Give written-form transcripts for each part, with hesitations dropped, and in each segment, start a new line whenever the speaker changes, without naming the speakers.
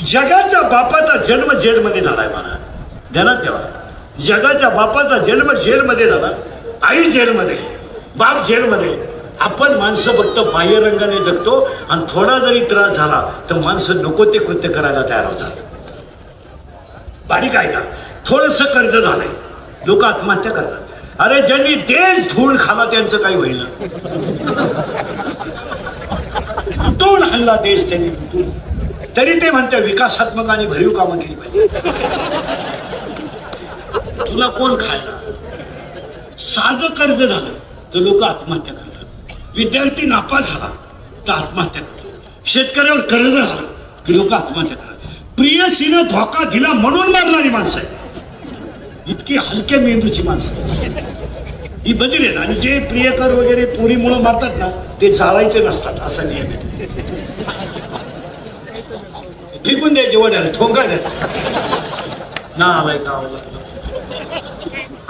जगाच्या बापाचा जन्म जेलमध्ये झालाय मला ध्यानात ठेवा. जगाच्या बापाचा जन्म जेलमध्ये झाला, आई जेलमध्ये, बाप जेलमध्ये. आपण माणसं फक्त बाह्य रंगाने जगतो आणि थोडा जरी त्रास झाला तर माणसं नको ते कृत्य करायला तयार होतात. बारीक आहे का? थोडस कर्ज झालंय, लोक आत्महत्या करतात. अरे ज्यांनी देश धूळ खाला त्यांचं काही होईल, लुटून हल्ला देश त्यांनी लुटून, तरी ते म्हणते विकासात्मक आणि भरीव कामं केली पाहिजे. तुला कोण खायला? साधं कर्ज झालं तर लोक आत्महत्या करतात, विद्यार्थी नापास झाला तर आत्महत्या करतात, शेतकऱ्यावर कर्ज झालं की लोक आत्महत्या करतात. प्रियसीनं धोका दिला म्हणून मारणारी माणसं आहे, इतकी हलक्या मेंदूची माणसं ही बदल आहेत. आणि जे प्रियकर वगैरे पोरीमुळं मारतात ना ते जाळायचे नसतात, असा नियम आहे. फेकून द्यायचे वड्याला, ठोंगा द्यायचा ना. आलाय का?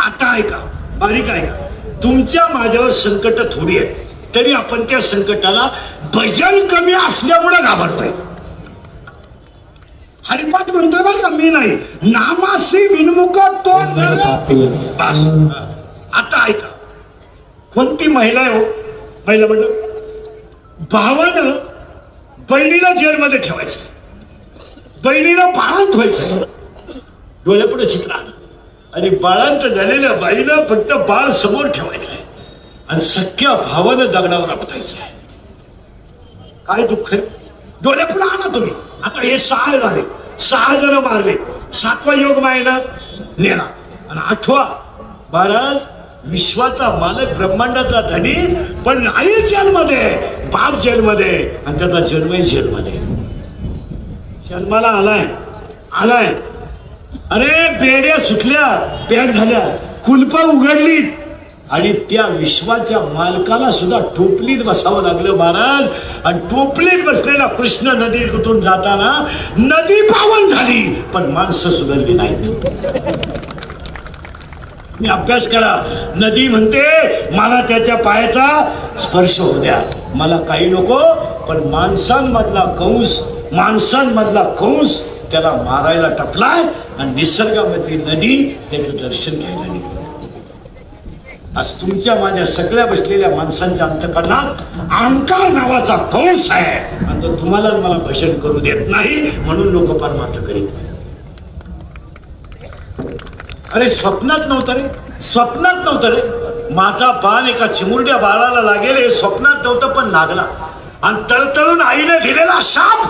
आता ऐका, बारीक ऐका. तुमच्या माझ्यावर संकट थोडी आहेत, तरी आपण त्या संकटाला भजन कमी असल्यामुळे घाबरतोय. हरिपाठ म्हणतोय बरं का, मी नाही. नामासी विनमुख तो बस. आता ऐका, कोणती महिला आहे हो, महिला म्हणलं भावानं बहिणीला जेलमध्ये ठेवायचं, बहिणीला बाळांत व्हायचं, डोळ्यापुढे चित्र आलं. आणि बाळांत झालेल्या बाईनं फक्त बाळ समोर ठेवायचं आहे आणि सख्या भावानं दगडावर आपटायचं आहे. काय दुःख आहे? डोळ्यापुढे आणा तुम्ही. आता हे 6 झाले, 6 जण मारले, 7वा योग मायेनं नेला आणि 8वा महाराज विश्वाचा मालक, ब्रह्मांडाचा धनी, पण आई जेलमध्ये, बाप जेलमध्ये आणि त्याचा जन्मही जेलमध्ये. जन्माला आलाय. अरे बेड्या सुटल्या, पॅक झाल्या, कुलपा उघडली आणि त्या विश्वाच्या मालकाला सुद्धा टोपलीत बसावं लागलं महाराज. आणि टोपलीत बसलेला कृष्ण नदीत गुंतून जाताना नदी पावन झाली पण माणसं सुधारली नाहीत. मी अभ्यास करा. नदी म्हणते मला त्याच्या पायाचा स्पर्श होऊ द्या, मला काही नको, पण माणसांमधला कंस त्याला मारायला टपलाय आणि निसर्गामधली नदी त्याचं दर्शन घ्यायला निघतो. आज तुमच्या माझ्या सगळ्या बसलेल्या माणसांच्या अंतःकरणात अहंकार नावाचा कंस आहे आणि तो तुम्हाला मला भजन करू देत नाही, म्हणून लोक परमार्थ करीत नाही. अरे स्वप्नात नव्हतं रे. माझा बाण एका चिमुरड्या बाळाला लागेल हे स्वप्नात नव्हतं, पण लागला. आणि तळतळून आईने दिलेला शाप,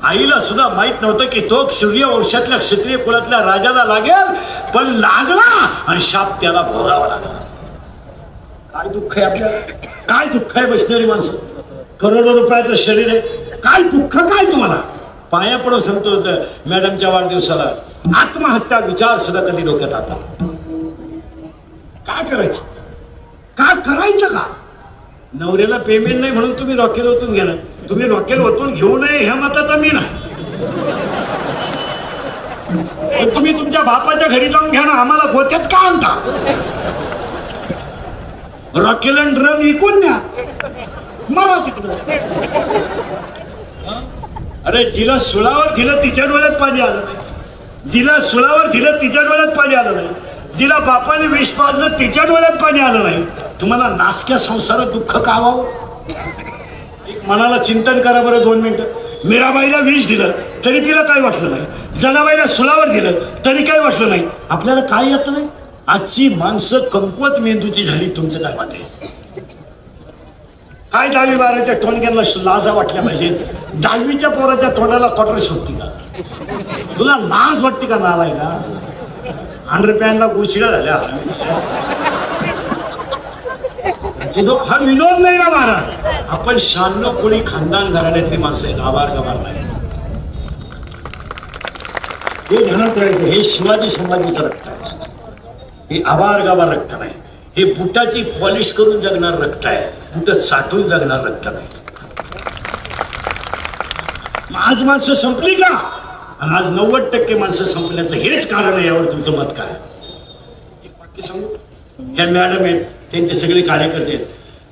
आईला सुद्धा माहित नव्हतं की तो सूर्यवंशातल्या क्षत्रिय कुलातल्या राजाला लागेल, पण लागला आणि शाप त्याला भोगावा लागला. काय दुःख आहे आपल्याला, काय दुःख आहे बसणारी माणसं. करोडो रुपयाचं शरीर आहे, काय दुःख काय तुम्हाला. पाया पडून सांगतो मॅडमच्या वाढदिवसाला आत्महत्या विचार सुद्धा कधी डोक्यात आला. काय करायचं, काय करायचं का? नवऱ्याला पेमेंट नाही म्हणून तुम्ही रॉकेल ओतून घ्या ना. तुम्ही रॉकेल ओतून घेऊ नये ह्या मताचा मी नाही. तुम्ही तुमच्या बापाच्या घरी जाऊन घ्या ना, आम्हाला गोत्यात का आणता? रॉकेल आणि ड्रम विकून द्या, मरा तिकडं. अरे जिला सुळावर दिलं तिच्या डोळ्यात पाणी आलं नाही, जिला सुळावर दिलं तिच्या डोळ्यात पाणी आलं नाही, जिला बापाने विष पाजलं तिच्या डोळ्यात पाणी आलं नाही. तुम्हाला नासक्या संसारात दुःख का व्हावं? एक मनाला चिंतन करा बरं 2 मिनिटं. मीराबाईला विष दिलं तरी तिला काय वाटलं नाही, जनाबाईला सुळावर दिलं तरी काय वाटलं नाही. आपल्याला काय येत नाही. आजची माणसं कमकुवत मेंदूची झाली. तुमचं काय मत आहे? काय 10वी-12च्या टोणक्यांना लाजा वाटल्या पाहिजे. 10वीच्या पोराच्या तोंडाला क्वार्टर शोधती का? तुला लाज वाटते का? नालाय का? अंडरपॅनला गोचिड्या झाल्या. हा विनोद नाही ना महाराज. आपण 96 कोळी खानदान घराण्यातली माणसं आहेत, आभार गभार नाही. हे ध्यानात राहायचं. हे शिवाजी संभाजीचं रक्त आहे, हे आभार गभार रक्त नाही. हे बुटाची पॉलिश करून जगणार रक्त आहे, बुट साठवून जगणार रक्त नाही. आज माणसं संपली का? आणि आज 90% माणसं संपण्याचं हेच कारण आहे. यावर तुमचं मत काय? एक वाक्य सांगू. ह्या मॅडम आहेत, त्यांचे सगळे कार्यकर्ते आहेत.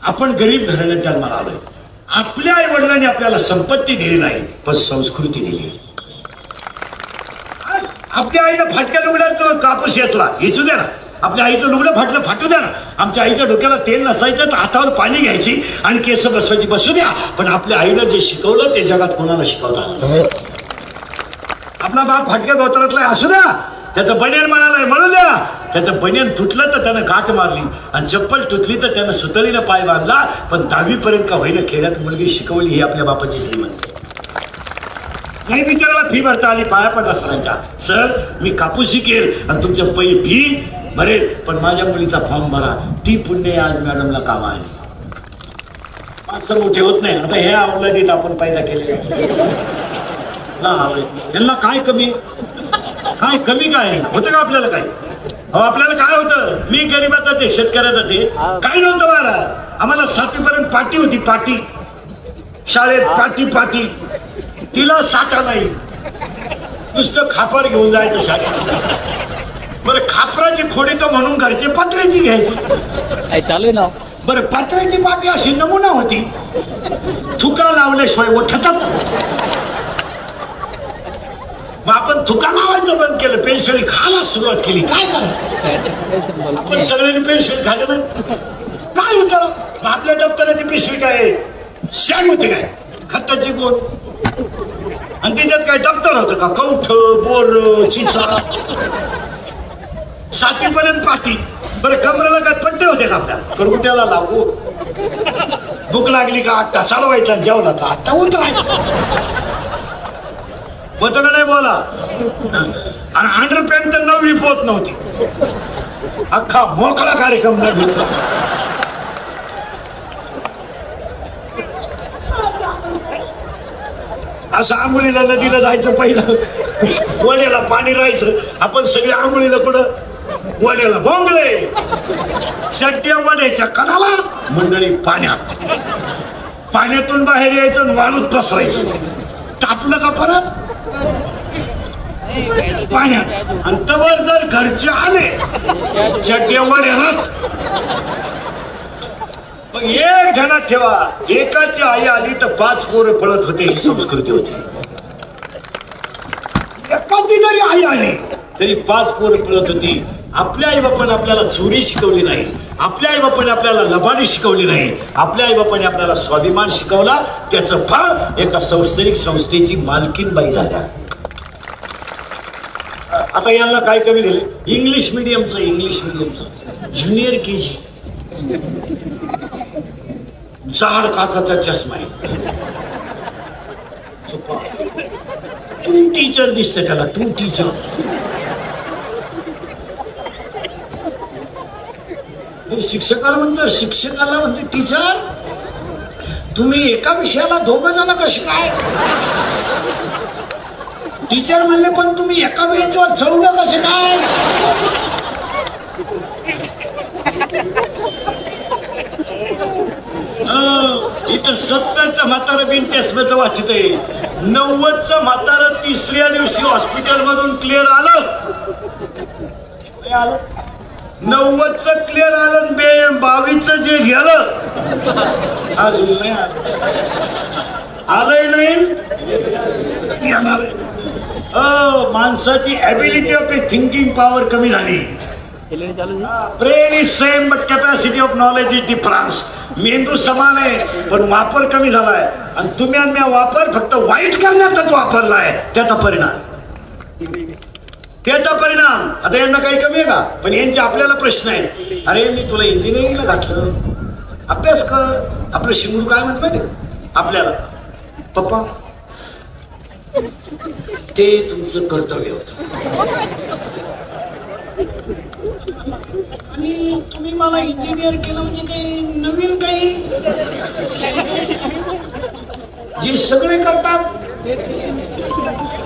आपण गरीब घराण्यात जन्माला आलोय. आपल्या आई वडिलांनी आपल्याला संपत्ती दिली नाही, पण संस्कृती दिली. आपल्या आईनं फाटक्या लुगड्यात कापूस येसला येचू द्या ना. आपल्या आईचं लुगडं फाटलं फाटू द्या ना. आमच्या आईच्या डोक्याला तेल नसायचं तर हातावर पाणी घ्यायची आणि केस बसवायची बसू द्या. पण आपल्या आईनं जे शिकवलं ते जगात कोणाला शिकवता आलं. आपला बाप फाटक्या धोत्रातला असू द्या, त्याचं बनियन म्हणालाय म्हणू द्या. त्याचं बनियन तुटलं तर त्यानं गाठ मारली आणि चप्पल तुटली तर त्यानं सुतळीनं पाय बांधला. पण 10वी पर्यंत का होईना खेड्यात मुलगी शिकवली ही आपल्या बापाची श्रीमंती. काही बिचाराला फी भरता आली, पाया पडला सरांच्या. सर मी कापूस शिकेल आणि तुमच्या फी भरेल, पण माझ्या मुलीचा फॉर्म भरा. ती पुण्य आज मॅडमला काम आहे. माणसं मोठे होत नाही. आता हे आवडलं आपण पैदा केले यांना काय कमी, काय कमी काय होतं का आपल्याला? काय आपल्याला काय होतं? मी गरीबाचा ते शेतकऱ्याचं ते काय नव्हतं मला. आम्हाला 7वी पर्यंत पाटी होती. पाटी शाळेत पाटी तिला साठा नाही, नुसतं खापर घेऊन जायचं शाळेत. बरं खापराची फोडी तर म्हणून घरचे पत्र्याची घ्यायची. चालू ना. बरं पत्र्याची पाटी अशी नमुना होती, थुका लावल्याशिवाय उठतात. मग आपण थुका लावायचं बंद केलं, पेन्सिल खायला सुरुवात केली. काय करायचं? आपण सगळ्यांनी पेन्सिल खाल्लं ना. काय होतं? आपल्या दप्तराची पिशवी काय शॅग होती काय खताची गोल, आणि त्याच्यात काय दप्तर होतं का? कवठ बोर चिचा. 7वी पर्यंत पाटी. बरं कमरेला काय पट्टे होते का आपल्या? करगुट्याला लागू. भूक लागली का आत्ता चालवायचा, जेवला का आत्ता उतरायचा. होतं का नाही बोला? आणि अंडरपॅन्ट तर 9वी पोत नव्हती. अख्खा मोकळा कार्यक्रम न घेतला. असं आंघोळीला नदीला जायचं, पहिलं वड्याला पाणी राहायचं. आपण सगळे आंघोळीला कुठं? वड्याला बोंगळे, शट्ट्या वड्याच्या कडाला, मंडळी पाण्यात. पाण्यातून बाहेर यायचं, वाळूत पसरायचं. तापलं का परत पाण्यात. आणि तवर जर घरचे आले शट्ट्या वड्यालाच. मग एक ध्यानात ठेवा, एकाची आई आली तर 5 पोरं पळत होते. ही संस्कृती होती. एकाची जरी आई आली तरी 5 पोरं पळत होती. आपल्या आई बापाने आपल्याला चोरी शिकवली नाही, आपल्या आई बापाने आपल्याला लबाडी शिकवली नाही, आपल्या आई बापाने आपल्याला स्वाभिमान शिकवला. त्याचं फळ एका शैक्षणिक संस्थेची मालकीन बाई झाल्या. आता यांना काय कमी दिले? इंग्लिश मिडियमचं ज्युनियर KG, जाड काचाचा चष्मा आहे. तू टीचर दिसते त्याला, तू टीचर. शिक्षकाला म्हणतो टीचर. तुम्ही एका विषयाला 2 जण कसे काय? टीचर म्हणले पण तुम्ही एका बेंचवर 4 कसे काय? इथं 70चं म्हातारा बिन चष्म्याचं वाचित आहे. 90चं म्हातारा 3ऱ्या दिवशी हॉस्पिटल मधून क्लिअर आलं. 90चं क्लिअर आलं. 22चं जे गेलं अजून नाही आलंय नाही येणार. माणसाची ॲबिलिटी ऑफ थिंकिंग पॉवर कमी झाली. Brain is same but capacity of knowledge is difference. मेंदू समान आहे पण वापर कमी झालाय. आणि तुम्ही आणि वापर फक्त वाईट करण्यातच वापरलाय. त्याचा परिणाम आता यांना काही कमी आहे का? पण यांचे आपल्याला प्रश्न आहेत. अरे मी तुला इंजिनिअरिंगला घातलं, अभ्यास कर. आपलं शिंगरू काय म्हणत माहिती आपल्याला? पप्पा ते तुमचं कर्तव्य होतं आणि तुम्ही मला इंजिनियर केलं म्हणजे काही नवीन काही जे सगळे करतात.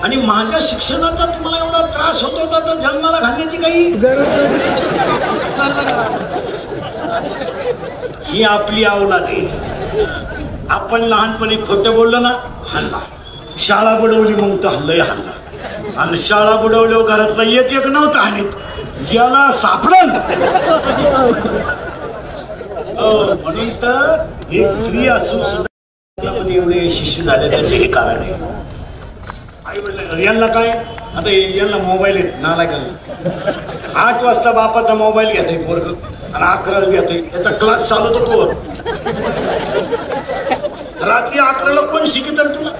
आणि माझ्या शिक्षणाचा तुम्हाला एवढा त्रास होत होता तर जन्माला घालण्याची काही ही आपली अवलाद आहे. आपण लहानपणी खोटं बोललो ना, हल्ला. शाळा बुडवली मग तर हल्लय हल्ला. आणि शाळा बुडवल्यावर घरातला एक नव्हता हानीत. ज्याला सापडल म्हणून तर एक स्त्री असून सुद्धा एवढे यशस्वी झाले त्याचे हे कारण आहे. आई वडील यांना काय आता यांना मोबाईल येत नाला का 8 वाजता बापाचा मोबाईल घेतोय पोरग आणि 11ला घेतोय. याचा क्लास चालवतो कोण? रात्री 11ला कोण शिकी तर तुला?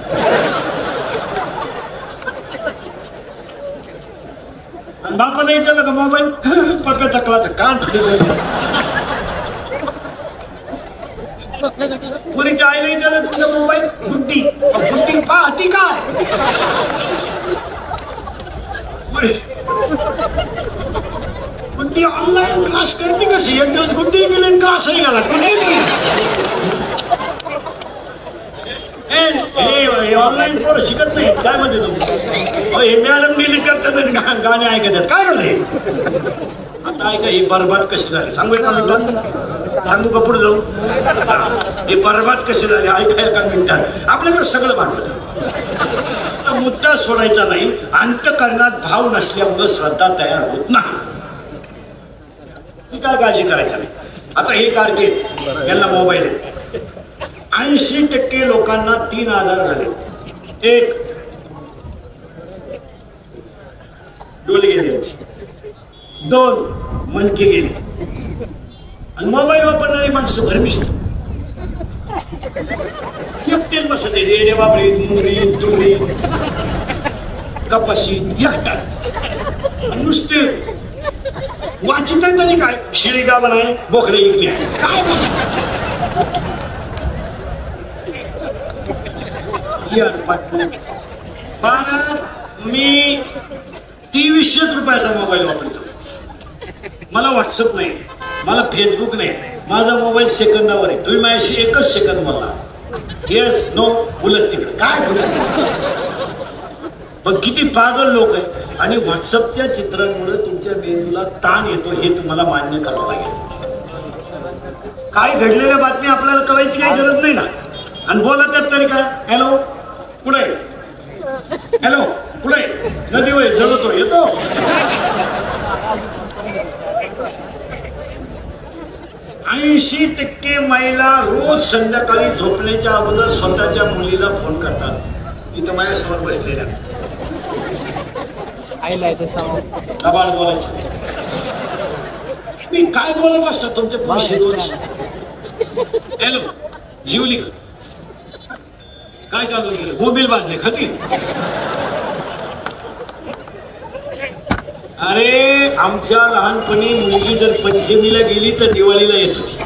बापाला विचारलं का मोबाईल? पप्प्याचा क्लास कान पुरीच्या आईला विचारलं तुमचा मोबाईल? गुड्डी गुड्डी पाहती काय? गुड्डी ऑनलाईन क्लास करते कशी? एक दिवस गुड्डी गेली क्लासही गेला, गुड्डीच गेली. ऑनलाईन पोर शिकत नाही काय मध्ये तुम्ही? हे मॅडम डिलीट करतात गाणे ऐकतात काय करते? आता ऐका ही बरबाद कशी झाली सांगू एका मिनिटात? सांगू का पुढे जाऊ? हे बरबाद कशी झाली ऐका एका मिनिटात. आपल्याकडे सगळं वाटलं. मुद्दा सोडायचा नाही. अंतःकरणात भाव नसल्यामुळे श्रद्धा तयार होत नाही. ती काय काळजी करायचं नाही. आता हे कारकीर्द यांना मोबाईल आहे. 80% लोकांना 3 आजार झाले. 1 डोळे गेले, 2 मनके गेले आणि मोबाईल वापरणारी माणसं भरमिष्ट एकटेच बसत रेडे बाबळीत मुरी तुरी कपाशीत एकटात नुसते वाचित तरी काय शिळी गावन आहे बोकडे इकडे आहे काय मी 2300 रुपयाचा मोबाईल वापरतो. मला व्हॉट्सअप नाही, मला फेसबुक नाही. माझा मोबाईल सेकंदावर आहे. तुम्ही माझ्याशी 1च सेकंद बोलला येस नो बोलत तिकडे काय पण किती पागल लोक आहेत. आणि व्हॉट्सअपच्या चित्रांमुळे तुमच्या मेंदूला ताण येतो हे तुम्हाला मान्य करावं लागेल. काय घडलेल्या बातमी आपल्याला कळायची काही गरज नाही ना. आणि बोलत आहेत तरी काय हॅलो कुठे, हॅलो कुठे, नदी वय जळतो येतो. ऐंशी 80% महिला रोज संध्याकाळी झोपण्याच्या अगोदर स्वतःच्या मुलीला फोन करतात. इथं माझ्यासमोर बसलेल्या लबाड बोलायचं. मी काय बोलत असतो तुमच्या पुरुष? हॅलो जीवली का? काय चालू केलं? मोबाईल वाजले खाती. अरे आमच्या लहानपणी मुलगी जर पंचमीला गेली तर दिवाळीला येत होती.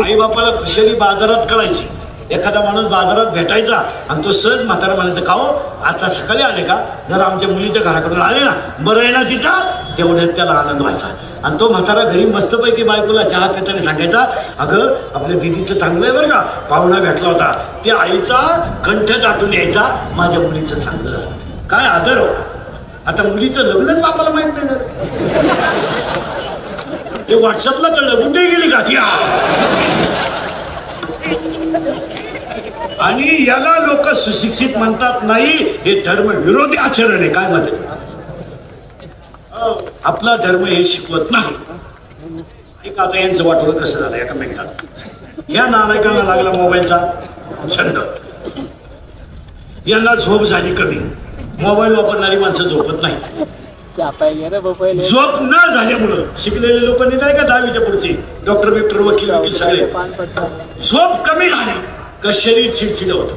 आई बापाला खुशाली बाजारात कळायची. एखादा माणूस बाजारात भेटायचा आणि तो सहज म्हातारा म्हणायचा का हो आता सकाळी आले का? जर आमच्या मुलीच्या घराकडून आले ना बरं आहे ना तिचा, तेवढ्यात त्याला आनंद व्हायचा. आणि तो म्हातारा घरी मस्तपैकी बायकोला चहा पिताना सांगायचा अगं आपल्या दिदीचं चांगलं आहे बरं का, पाहुणा भेटला होता. ते आईचा कंठ दाटून यायचा माझ्या मुलीचं चांगलं. काय आदर होता. आता मुलीचं लग्नच बापाला माहित नाही झालं. ते व्हॉट्सअपला कळलं कुठे गेली का ती. आणि याला लोक सुशिक्षित म्हणतात. नाही हे धर्म विरोधी आचरण आहे. काय म्हणतात? आपला धर्म हे शिकवत नाही. एक आता यांचं वाटोळं कसं झालं एका मिनिटात. ह्या नालायकांना लागला मोबाईलचा छंद. यांना झोप झाली कमी. मोबाईल वापरणारी माणसं झोपत नाही. झोप न झाल्यामुळं शिकलेले लोकांनी नाही का 10वीच्या पुढचे डॉक्टर बिक्टर वकील वकील सगळे झोप कमी झाली का शरीर चिडचिड होतं.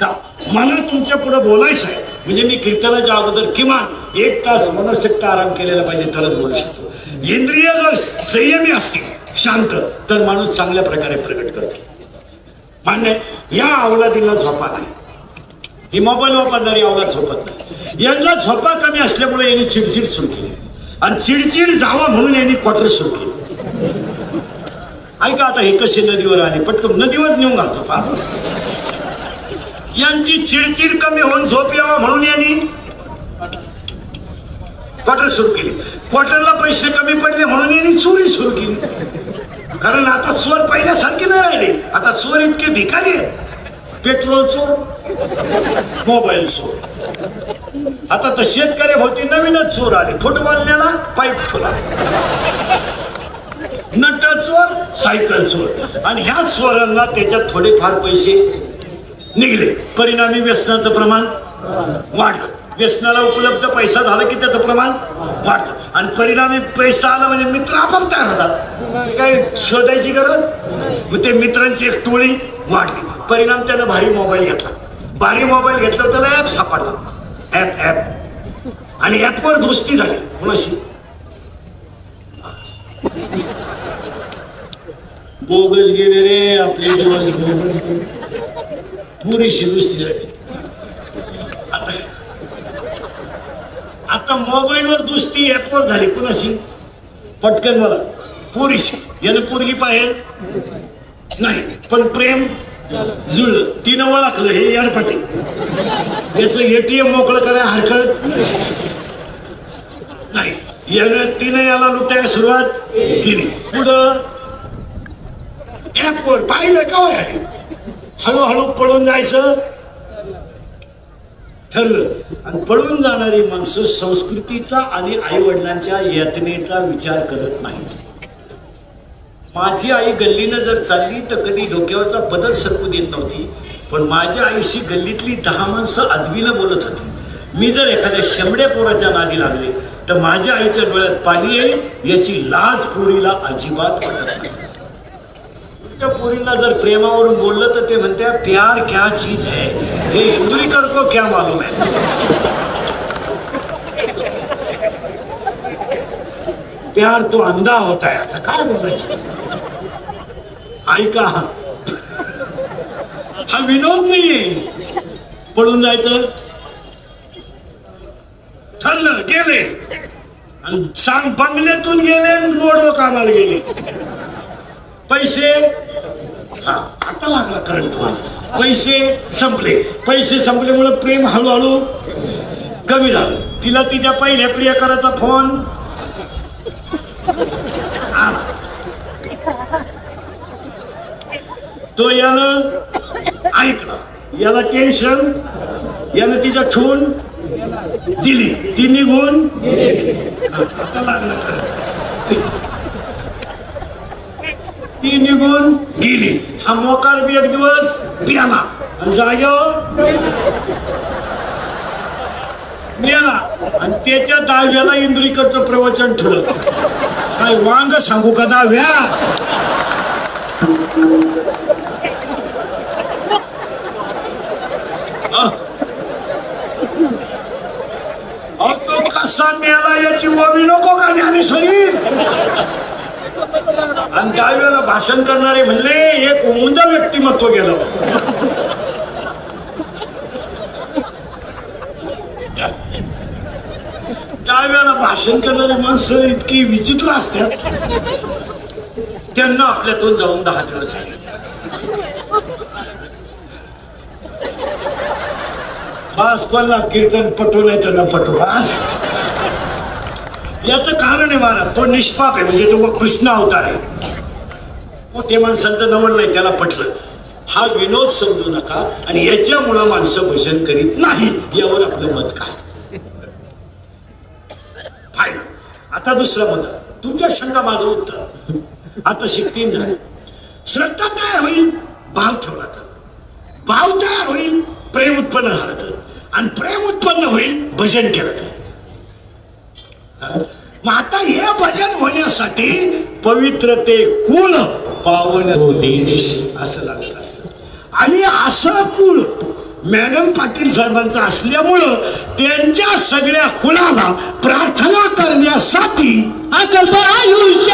का मला तुमच्या पुढे बोलायचं आहे म्हणजे मी कीर्तनाच्या अगोदर किमान 1 तास मनोशक्त आराम केलेला पाहिजे तरच बोलू शकतो. इंद्रिय जर संयमी असतील शांत तर माणूस चांगल्या प्रकारे प्रकट करतो. मान्य या अवलादीला झोपा नाही. ही मोबाईल वापरणारी अवलाद झोपत नाही. यांना झोपा कमी असल्यामुळे यांनी चिडचिड सुरू केली आणि चिडचिड जावा म्हणून यांनी क्वार्टर सुरू केली. ऐका आता हे कसे नदीवर आले पटकन नदीवर नेऊन घालतो पाहतो. यांची चिडचिड कमी होऊन झोप यावा म्हणून यांनी क्वार्टर सुरू केली. क्वार्टरला पैसे कमी पडले म्हणून यांनी चोरी सुरू केली. कारण आता चोर पहिल्यासारखे नाही राहिले. आता चोर इतके भिकारी आहेत. पेट्रोल चोर, मोबाईल चोर. आता तर शेतकरी होते नवीनच चोर आले. फुटबॉल नेला पाईप ठेवला. नट चोर सायकल चोर. आणि ह्या चोरांना त्याच्यात थोडेफार पैसे निघले, परिणामी व्यसनाचं प्रमाण वाढलं. व्यसनाला उपलब्ध पैसा झाला की त्याचं प्रमाण वाढतं आणि परिणामी पैसा आला म्हणजे मित्र आपोआप तयार होतात. काही शोधायची गरज. मग ते मित्रांची एक टोळी वाढली. परिणाम त्यानं भारी मोबाईल घेतला. भारी मोबाईल घेतला त्याला ऍप सापडला. ऍप आणि ऍपवर दोस्ती झाली. कोणाशी? बोगस गेले रे आपले दिवस, बोगस गेले. पुरीशी दोस्ती झाली. आता मोबाईलवर दोस्ती ऍपवर झाली. कोणाशी? पटकन मला. पोरीशी. यानं पोरगी पाहिजे नाही पण प्रेम जुळलं. तिनं ओळखलं हे याडपाटी. याचं एटीएम मोकळं करायला हरकत नाही. तिनं याला लुटायला सुरुवात केली. पुढं ऍपवर पाहिलं का याने हळूहळू पळून जायचं ठरलं. आणि पळून जाणारी माणसं संस्कृतीचा आणि आई वडिलांच्या यातनेचा विचार करत नाहीत. माझी आई गल्लीनं जर चालली तर कधी डोक्यावरचा पदर सरकू देत नव्हती, पण माझ्या आईशी गल्लीतली 10 माणसं अदबीनं बोलत होती. मी जर एखाद्या शेंबड्या पोराच्या नादी लागले तर माझ्या आईच्या डोळ्यात पाणी येईल याची लाज पोरीला अजिबात वाटत नाही. त्या पोरींना जर प्रेमावरून बोललं तर ते म्हणते प्यार क्या चीज है, हे इंदुरीकर को क्या मालूम है. प्यार तो अंधा होता है. आता काय बोलायचं. ऐका, हा विनोद नाहीये. पळून जायचं ठरलं. गेले आणि सांग बंगल्यातून गेले, रोडवर कामाला गेले. पैसे आता लागला करंट. पैसे संपले. पैसे संपल्यामुळे प्रेम हळूहळू कमी झालं. तिला तिच्या पहिल्या प्रियकराचा फोन तो यानं ऐकला. याला टेन्शन. यानं तिच्या ठेवून दिली. ती निघून आता लागला करंट. ती निघून गेली. हा मोकार बी एक दिवस पियाला आणि जाग्यावर मेला. आणि त्याच्या दहाव्याला इंदुरीकरचं प्रवचन ठरलं. काय वांग सांगू का दहाव्या. तो कसा मेला याची ओवी नको का ज्ञानेश्वरी. आणि दहाव्याला भाषण करणारे म्हणले एक उमदा व्यक्तिमत्व गेलं. दहाव्याला भाषण करणारी माणसं इतकी विचित्र असतात. त्यांना आपल्यातून जाऊन 10 दिवस झाले. बास कोणला कीर्तन पटू नाही तर न पटू. बास याचं कारण आहे महाराज. तो निष्पाप आहे म्हणजे तो कृष्ण अवतार आहे. ते माणसांचं नवल नाही, त्याला पटलं. हा विनोद समजू नका आणि याच्यामुळं माणसं भजन करीत नाही. यावर आपलं मत काय? फायदा. आता दुसरा मुद्दा. तुमच्या शंका माझं उत्तर. आता 3 झाले. श्रद्धा तयार होईल भाव ठेवला तर. भाव तयार होईल प्रेम उत्पन्न झालं तर. आणि प्रेम उत्पन्न होईल भजन केलं तर. मग आता हे भजन होण्यासाठी पवित्र ते कुळ पावन असं लागत असतं. आणि असं कुळ मॅडम पाटील साहेबांचं असल्यामुळं त्यांच्या सगळ्या कुळाला प्रार्थना करण्यासाठी अकल्प आयुष्य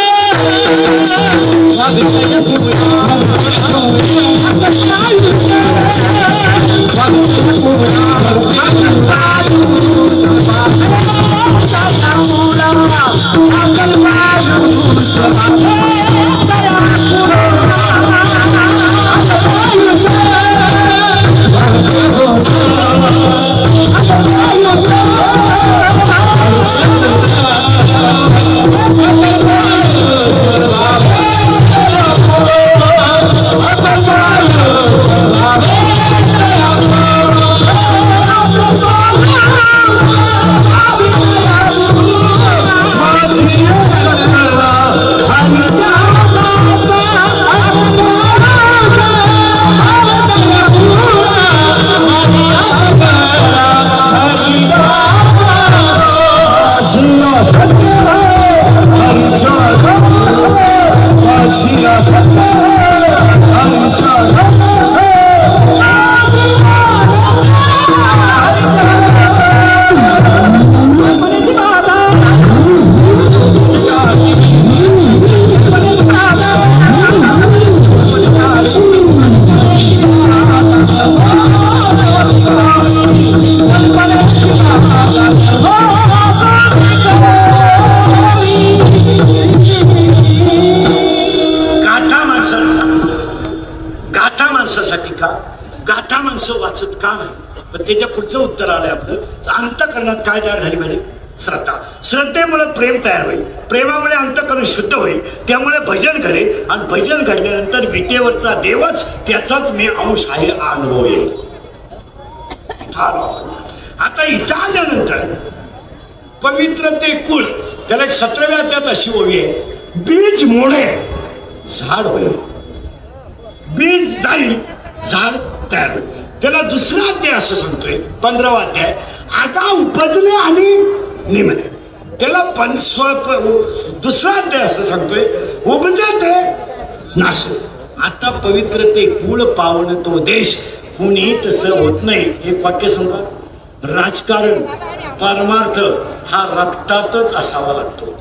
वाचत का नाही, पण त्याच्या पुढचं उत्तर आलंय आपलं. अंतःकरणात काय तयार झाली पाहिजे? श्रद्धा. श्रद्धेमुळे प्रेम तयार होईल, प्रेमामुळे अंतःकरण शुद्ध होईल, त्यामुळे भजन करेल आणि भजन घडल्यानंतर विटेवरचा देवच त्याचाच मी अंश आहे अनुभव येईल. आता इथं आल्यानंतर पवित्र ते कुळ, त्याला एक 17व्या अध्यायात अशी ओवी आहे, बीज मोडे झाड होईल, बीज जाईल झाड तयार होईल. त्याला दुसरा अध्याय असं सांगतोय, 15वा अध्याय, आगा उपजले आणि निमले. त्याला दुसरा अध्याय असं सांगतोय, उपजे ते नाशे. आता पवित्र ते कुळ पावन तो देश, कुणी तसं होत नाही. एक वाक्य सांगा, राजकारण परमार्थ हा रक्तातच असावा लागतो.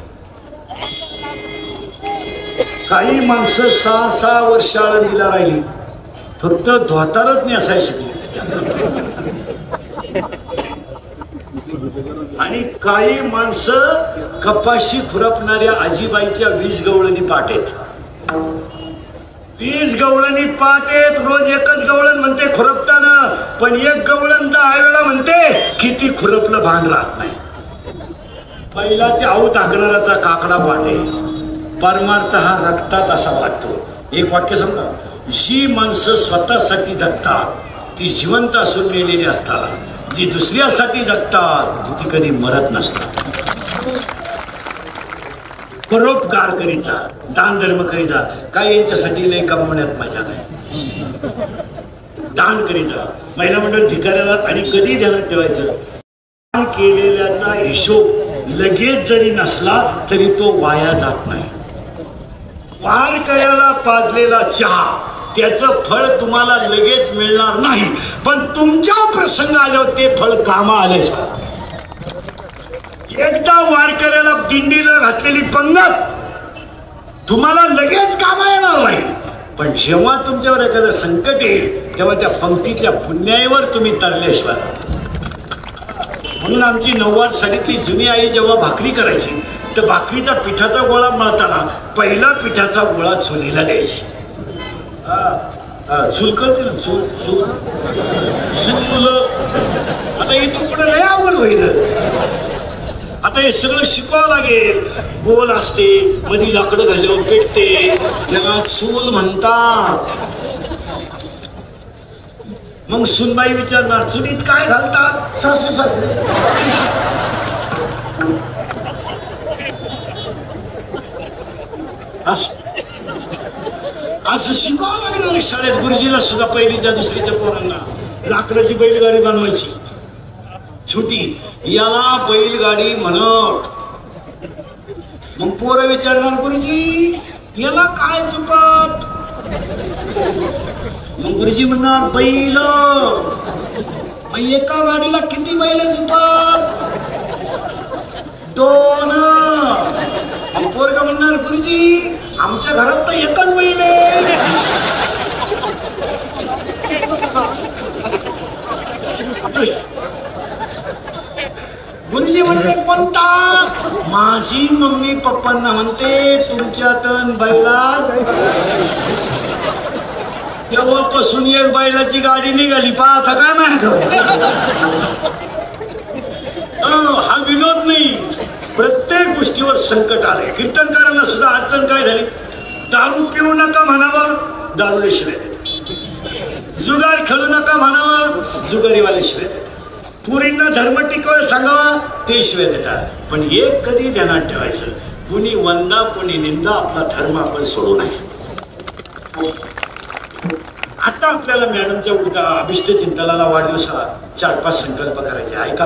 काही माणसं 6-6 वर्ष आळंदीला राहिली, फक्त धोतारच नेसायला शिकली. आणि काही माणसं कपाशी खुरपणाऱ्या आजीबाईच्या 20 गवळणी पाटेत, 20 गवळणी पाटेत. रोज एकच गवळण म्हणते खुरपताना, पण एक गवळण 10 वेळा म्हणते, किती खुरपलं भान राहत नाही. पहिलाचे आऊ टाकणाराचा काकडा पाटे. परमार्थ हा रक्तात असावा लागतो. एक वाक्य सांगा, जी माणसं स्वतःसाठी जगतात ती जिवंत असून मेलेली असतात, जी दुसऱ्यासाठी जगतात ती कधी मरत नसतात. परोपकार करीचा, दान धर्म करीचा. काय यांच्यासाठी लय कमवण्यात मजा नाही. दान करीचा, महिला मंडळ भिकाऱ्याला. आणि कधी ध्यानात ठेवायचं, दान केलेल्याचा हिशोब लगेच जरी नसला तरी तो वाया जात नाही. वारकऱ्याला पाजलेला चहा त्याचं फळ तुम्हाला लगेच मिळणार नाही, पण तुमच्या प्रसंग आल्यावर ते फळ कामा आल्याशिवाय. एकदा वारकऱ्याला दिंडीला घातलेली पंगत तुम्हाला लगेच कामा येणार नाही, पण जेव्हा तुमच्यावर एखादं संकट येईल तेव्हा त्या पंक्तीच्या पुण्याईवर तुम्ही तरल्याशिवाय. म्हणून आमची 9वार साडीतली जुनी आई जेव्हा भाकरी करायची तर भाकरीचा पिठाचा गोळा मळताना पहिला पिठाचा गोळा चुलीला द्यायची. चूल करते ना, चूल चूल चूल. आता इथून पुढे लय आवड होईल. आता हे सगळं शिकावं लागेल. गोल असते, मध्ये लाकडं घालून पेटते, त्याला चूल म्हणतात. मग सुनबाई विचारणार, चुलीत काय घालतात? सासू सासरे. असं शिकावं लागणार शाळेत. गुरुजीला सुद्धा पहिलीच्या दुसरीच्या पोरांना लाकडाची बैलगाडी बनवायची छोटी, याला बैलगाडी म्हणत. मग पोरं विचारणार, गुरुजी याला काय चुकत? मग गुरुजी म्हणणार, बैल. मग एका गाडीला किती बैल चुकत? 2. मग पोरगा म्हणणार, गुरुजी आमच्या घरात तर एकच बैल आहे. गुरुजी म्हणले, कोणता? माझी मम्मी पप्पांना म्हणते तुमच्यातून बैलात तेव्हापासून एक बैलाची गाडी निघाली. पाहता काय माहिती, हा विनोद नाही. प्रत्येक गोष्टीवर संकट आले. कीर्तनकारांना सुद्धा अडचण काय झाली, दारू पिऊ नका म्हणावं, दारूले शिवाय देतात. जुगार खेळू नका म्हणावं, जुगारीवाले शिवाय देतात. पुरींना धर्म टिकवायला सांगावा, ते शिवाय देतात. पण एक कधी ध्यानात ठेवायचं, कुणी वंदा कुणी निंदा, आपला धर्म आपण सोडू नये. आता आपल्याला मॅडमच्या उलटा अभिष्ट चिंतनाला वाढदिवसाला 4-5 संकल्प करायचे. ऐका.